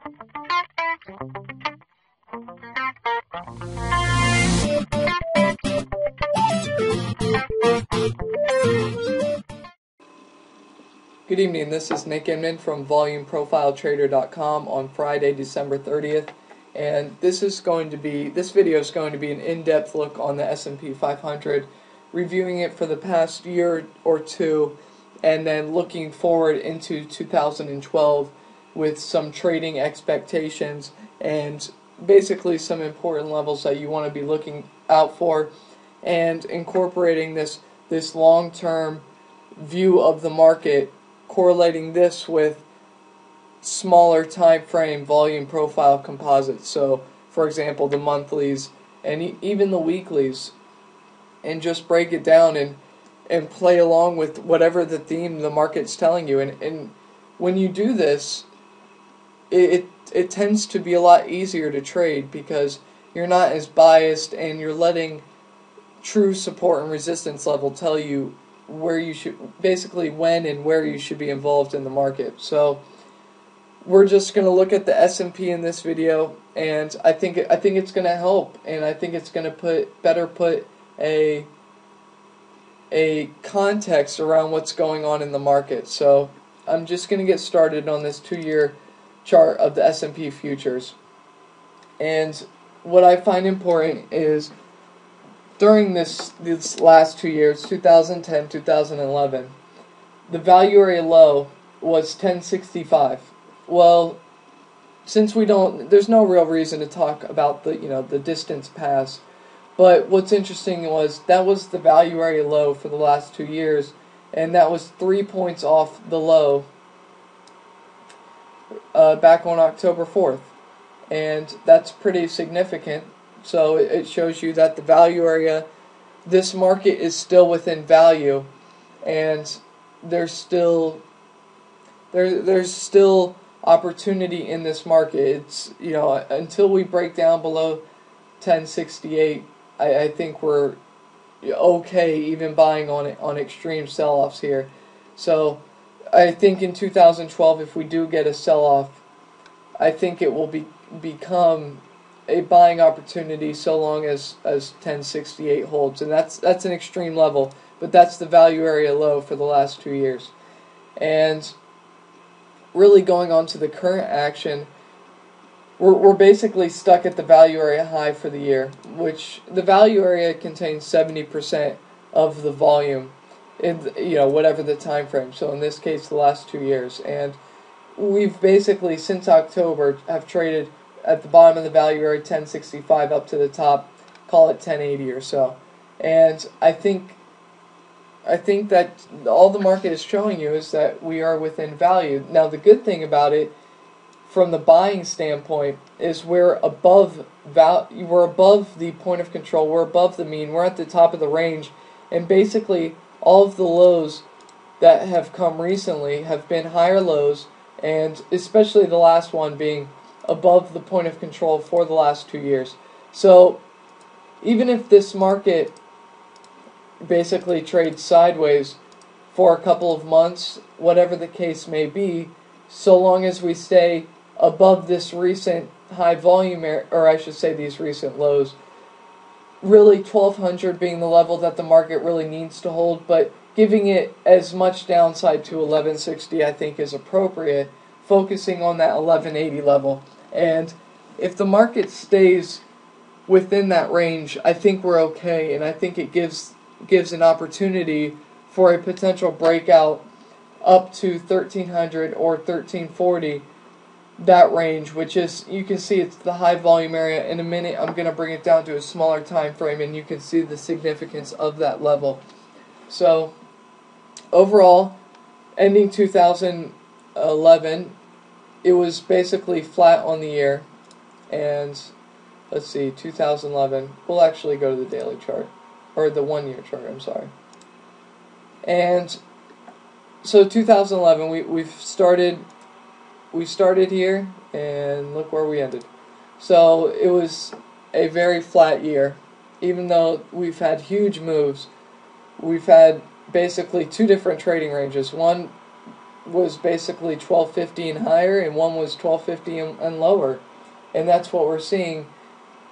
Good evening, this is Nick Inman from VolumeProfileTrader.com on Friday, December 30th, and this video is going to be an in-depth look on the S&P 500, reviewing it for the past year or two, and then looking forward into 2012 with some trading expectations and basically some important levels that you want to be looking out for, and incorporating this long-term view of the market, correlating this with smaller time frame volume profile composites. So, for example, the monthlies and even the weeklies, and just break it down and play along with whatever the theme the market's telling you. And when you do this, it tends to be a lot easier to trade because you're not as biased and you're letting true support and resistance level tell you where you should, basically when and where you should be involved in the market. So we're just going to look at the S&P in this video, and I think it's going to help, and I think it's going to put a context around what's going on in the market. So I'm just going to get started on this 2-year chart of the S&P futures. And what I find important is during this last 2 years, 2010, 2011, the value area low was 1065. Well, since there's no real reason to talk about the distance pass, but what's interesting was that was the value area low for the last 2 years, and that was 3 points off the low back on October 4th, and that's pretty significant. So it shows you that the value area, this market is still within value, and there's still opportunity in this market. It's, until we break down below 1068, I think we're okay even buying on extreme sell-offs here. So I think in 2012, if we do get a sell-off, I think it will become a buying opportunity so long as 1068 holds, and that's an extreme level, but that's the value area low for the last 2 years. And really going on to the current action, we're basically stuck at the value area high for the year, which the value area contains 70% of the volume in whatever the time frame. So in this case, the last 2 years, and we've basically since October have traded at the bottom of the value area 1065 up to the top, call it 1080 or so. And I think that all the market is showing you is that we are within value. Now the good thing about it from the buying standpoint is we're above the point of control, we're above the mean, we're at the top of the range, and basically all of the lows that have come recently have been higher lows, and especially the last one being above the point of control for the last 2 years. So even if this market basically trades sideways for a couple of months, whatever the case may be, so long as we stay above this recent high volume, or I should say these recent lows, really 1200 being the level that the market really needs to hold, but giving it as much downside to 1160 I think is appropriate, focusing on that 1180 level. And if the market stays within that range, I think we're okay, and I think it gives an opportunity for a potential breakout up to 1300 or 1340, that range, which is, you can see it's the high volume area. In a minute I'm going to bring it down to a smaller time frame, and you can see the significance of that level. So overall, ending 2011, it was basically flat on the year. And let's see, 2011, we'll actually go to the daily chart, or the 1 year chart, I'm sorry. And so 2011, we started here, and look where we ended. So it was a very flat year, even though we've had huge moves. We've had basically two different trading ranges. One was basically 1250 and higher, and one was 1250 and lower. And that's what we're seeing.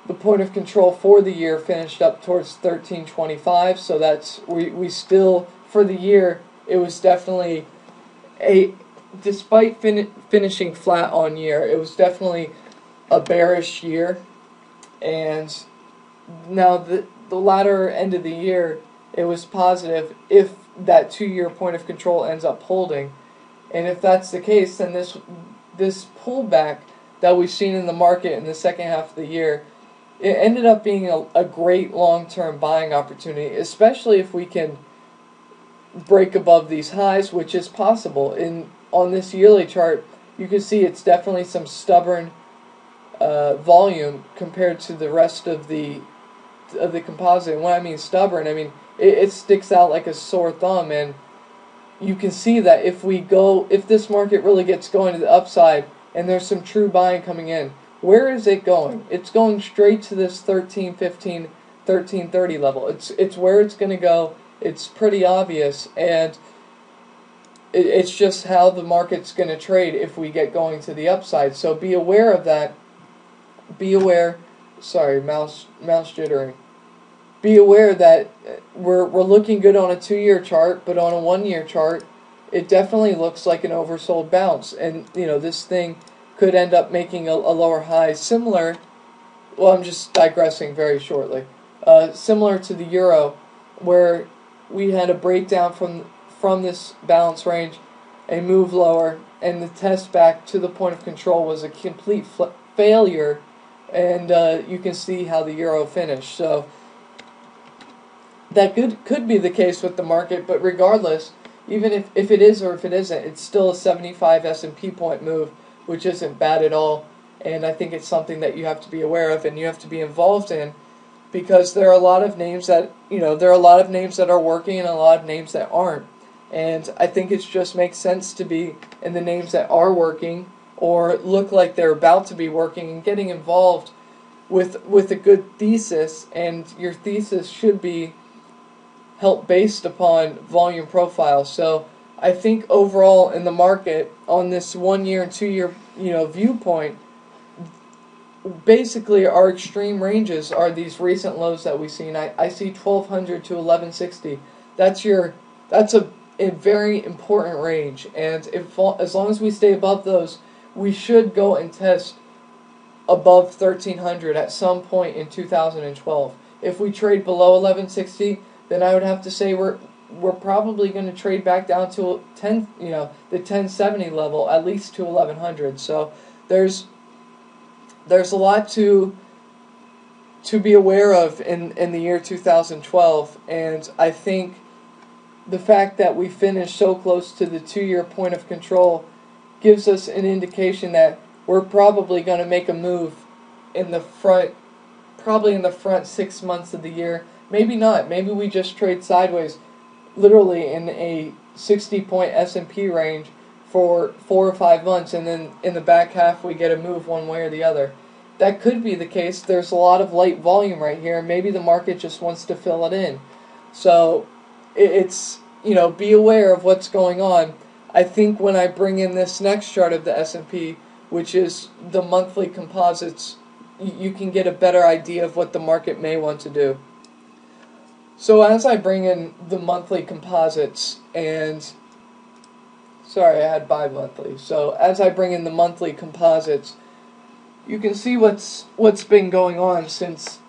The point of control for the year finished up towards 1325, so that's we still, for the year, it was definitely despite finishing flat on year, it was definitely a bearish year. And now the latter end of the year, it was positive if that 2-year point of control ends up holding. And if that's the case, then this pullback that we've seen in the market in the second half of the year, it ended up being a great long-term buying opportunity, especially if we can break above these highs, which is possible. On this yearly chart, you can see it's definitely some stubborn volume compared to the rest of the composite. And when I mean stubborn, I mean it sticks out like a sore thumb, and you can see that if this market really gets going to the upside and there's some true buying coming in, where is it going? It's going straight to this 1315, 1330 level. It's where it's going to go. It's pretty obvious, and it's just how the market's going to trade if we get going to the upside. So be aware of that. Be aware. Sorry, mouse jittering. Be aware that we're looking good on a 2-year chart, but on a 1-year chart, it definitely looks like an oversold bounce, and this thing could end up making a lower high, similar. Well, I'm just digressing very shortly. Similar to the euro, where we had a breakdown from this balance range, a move lower, and the test back to the point of control was a complete failure, and you can see how the euro finished. So that could be the case with the market, but regardless, even if it is or if it isn't, it's still a 75 S&P point move, which isn't bad at all, and I think it's something that you have to be aware of and you have to be involved in, because there are a lot of names that are working and a lot of names that aren't. And I think it just makes sense to be in the names that are working or look like they're about to be working and getting involved with a good thesis, and your thesis should be help based upon volume profile. So I think overall in the market, on this 1-year and 2-year viewpoint, basically our extreme ranges are these recent lows that we've seen. I see 1200 to 1160. That's a very important range, and as long as we stay above those, we should go and test above 1300 at some point in 2012. If we trade below 1160, then I would have to say we're probably going to trade back down to the 1070 level, at least to 1100. So there's a lot to be aware of in the year 2012, and I think the fact that we finished so close to the 2-year point of control gives us an indication that we're probably going to make a move probably in the front 6 months of the year. Maybe not. Maybe we just trade sideways, literally in a 60-point S&P range for 4 or 5 months, and then in the back half we get a move one way or the other. That could be the case. There's a lot of light volume right here. Maybe the market just wants to fill it in. So it's, be aware of what's going on. I think when I bring in this next chart of the S&P, which is the monthly composites, you can get a better idea of what the market may want to do. So as I bring in the monthly composites, and sorry, I had bi-monthly. So as I bring in the monthly composites, you can see what's been going on since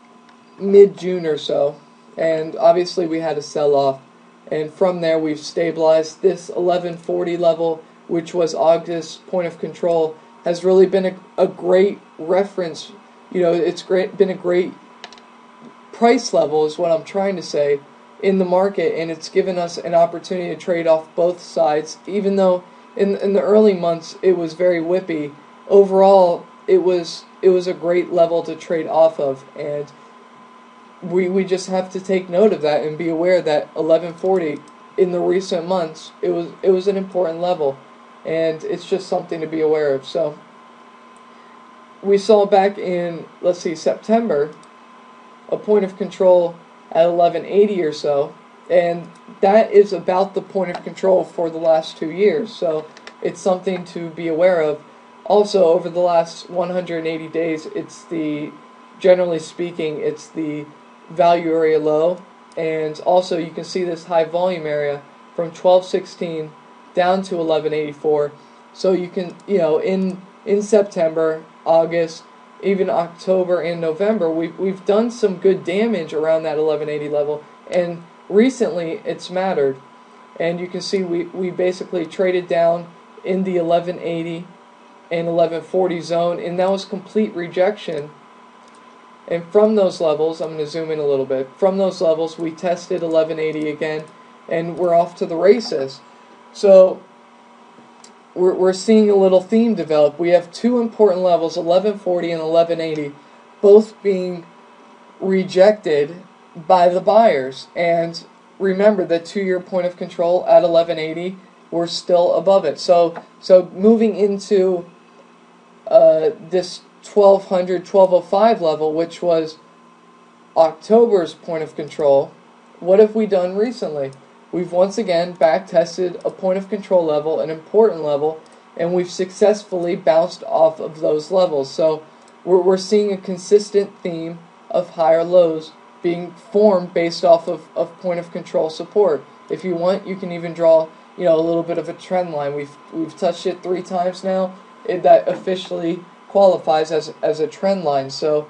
mid-June or so, and obviously we had a sell-off, and from there we've stabilized. This 1140 level, which was August's point of control, has really been a great reference. It's been a great price level is what I'm trying to say in the market, and it's given us an opportunity to trade off both sides. Even though in the early months it was very whippy, overall it was a great level to trade off of, and we just have to take note of that and be aware that 1140 in the recent months it was an important level, and it's just something to be aware of. So we saw back in, September, a point of control at 1180 or so, And that is about the point of control for the last 2 years. So it's something to be aware of. Also, over the last 180 days, generally speaking, it's the value area low. And also you can see this high volume area from 1216 down to 1184. So you can, in September, August, even October and November, we've done some good damage around that 1180 level, and recently it's mattered. And you can see we basically traded down in the 1180 and 1140 zone, and that was complete rejection. And from those levels, I'm going to zoom in a little bit, from those levels we tested 1180 again, and we're off to the races. So we're seeing a little theme develop. We have two important levels, 1140 and 1180, both being rejected by the buyers. And remember, the 2-year point of control at 1180, we're still above it. So moving into this 1200, 1205 level, which was October's point of control, what have we done recently? We've once again back-tested a point of control level, an important level, and we've successfully bounced off of those levels. So we're seeing a consistent theme of higher lows being formed based off of point of control support. If you want, you can even draw a little bit of a trend line. We've touched it 3 times now. That officially qualifies as a trend line. So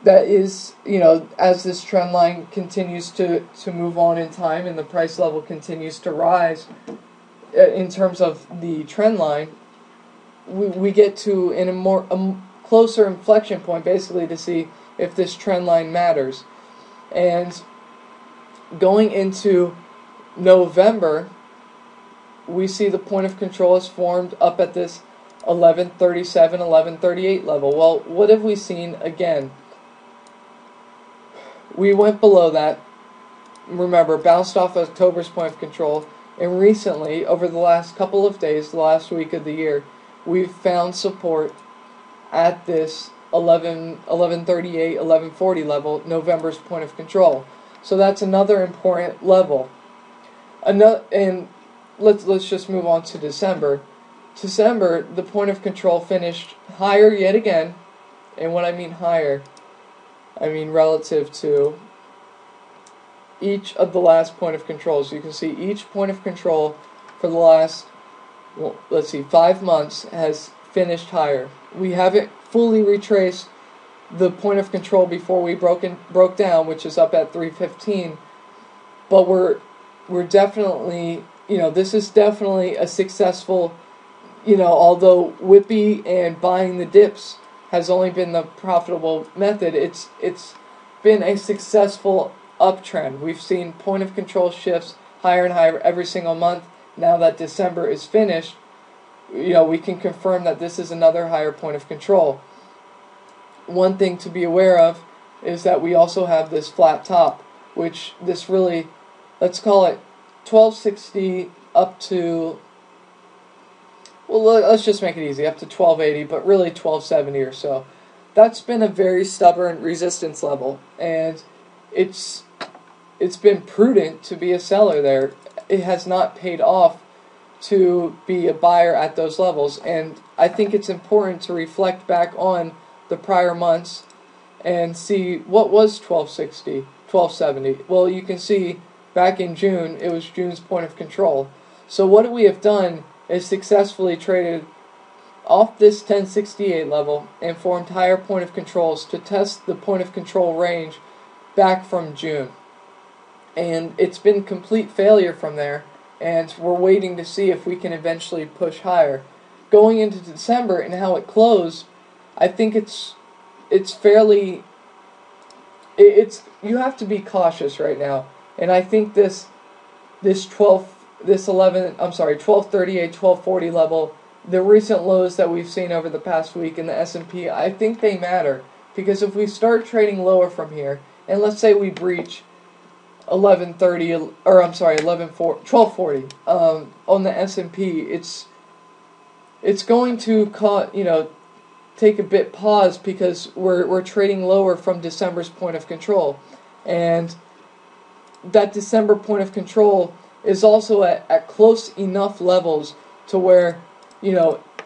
that is, as this trend line continues to move on in time and the price level continues to rise in terms of the trend line, we get to a closer inflection point, basically, to see if this trend line matters. And going into November, we see the point of control is formed up at this 1137, 1138 level. Well, what have we seen again? We went below that, remember, bounced off October's point of control, and recently, over the last couple of days, the last week of the year, we've found support at this 1138, 1140 level, November's point of control. So that's another important level. And let's just move on to December. December, the point of control finished higher yet again, and when I mean higher, I mean relative to each of the last point of controls. You can see each point of control for the last, 5 months has finished higher. We haven't fully retraced the point of control before we broke down, which is up at 315, but we're definitely, this is definitely a successful, although whippy and buying the dips has only been the profitable method, it's been a successful uptrend. We've seen point of control shifts higher and higher every single month. Now that December is finished, we can confirm that this is another higher point of control. One thing to be aware of is that we also have this flat top, which this really, let's call it 1260 up to, let's just make it easy, up to 1280, but really 1270 or so. That's been a very stubborn resistance level, and it's been prudent to be a seller there. It has not paid off to be a buyer at those levels, and I think it's important to reflect back on the prior months and see what was 1260, 1270. Well, you can see back in June, it was June's point of control. So what we have done is successfully traded off this 1068 level and formed higher point of controls to test the point of control range back from June. And it's been complete failure from there, and we're waiting to see if we can eventually push higher. Going into December and how it closed, I think it's fairly, you have to be cautious right now. And I think this 1238, 1240 level, the recent lows that we've seen over the past week in the S&P, I think they matter, because if we start trading lower from here, and let's say we breach 1240 on the S&P, it's going to take a bit pause, because we're trading lower from December's point of control. And that December point of control is also at close enough levels to where,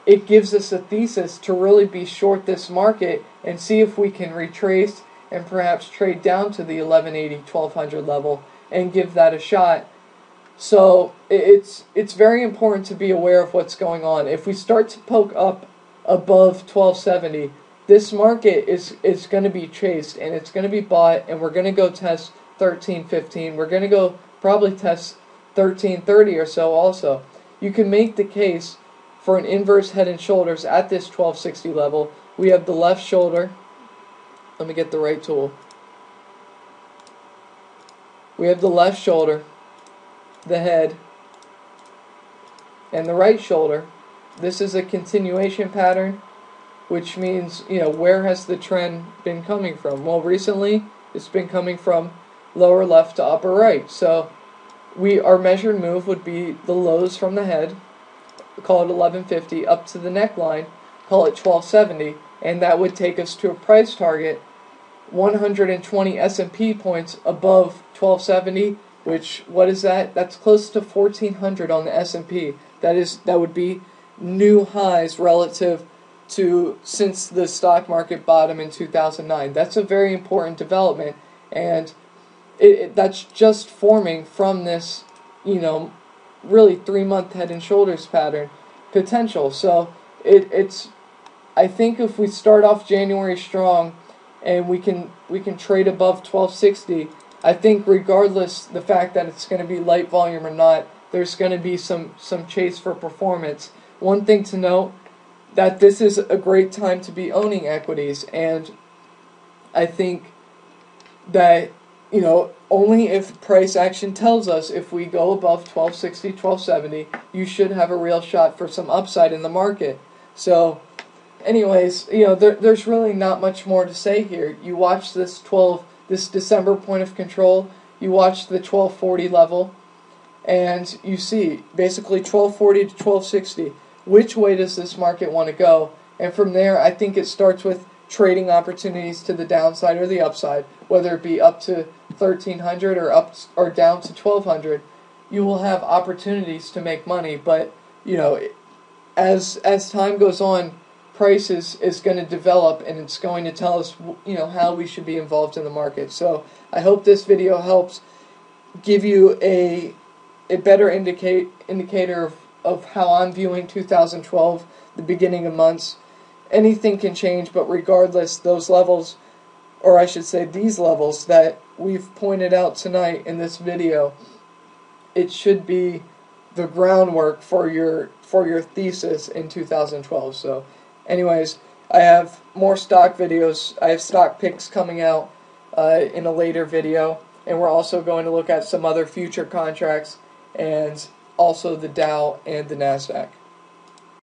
it gives us a thesis to really be short this market and see if we can retrace and perhaps trade down to the 1180, 1200 level and give that a shot. So it's very important to be aware of what's going on. If we start to poke up above 1270, this market is going to be chased and it's going to be bought, and we're going to go test 1315. We're going to go probably test 1330 or so also. You can make the case for an inverse head and shoulders at this 1260 level. We have the left shoulder. Let me get the right tool. We have the left shoulder, the head, and the right shoulder. This is a continuation pattern, which means, where has the trend been coming from? Well, recently it's been coming from lower left to upper right. So our measured move would be the lows from the head, call it 1150, up to the neckline, call it 1270, and that would take us to a price target 120 S&P points above 1270, which, what is that? That's close to 1400 on the S&P. That would be new highs relative to since the stock market bottom in 2009. That's a very important development, and that's just forming from this, really 3-month head and shoulders pattern potential. So it's I think if we start off January strong and we can trade above 1260, I think regardless the fact that it's going to be light volume or not, there's going to be some chase for performance. One thing to note, that this is a great time to be owning equities, and I think that only if price action tells us if we go above 1260, 1270, you should have a real shot for some upside in the market. So anyways, there's really not much more to say here. You watch this December point of control, you watch the 1240 level, and you see basically 1240 to 1260. Which way does this market want to go? And from there, I think it starts with trading opportunities to the downside or the upside, whether it be up to 1300 or up or down to 1200. You will have opportunities to make money, but as time goes on, price is going to develop, and it's going to tell us how we should be involved in the market. So I hope this video helps give you a better indicator of how I'm viewing 2012, the beginning of months. Anything can change, but regardless, those levels, or I should say these levels that we've pointed out tonight in this video, it should be the groundwork for your thesis in 2012. So anyways, I have more stock videos. I have stock picks coming out in a later video, and we're also going to look at some other future contracts and also the Dow and the NASDAQ.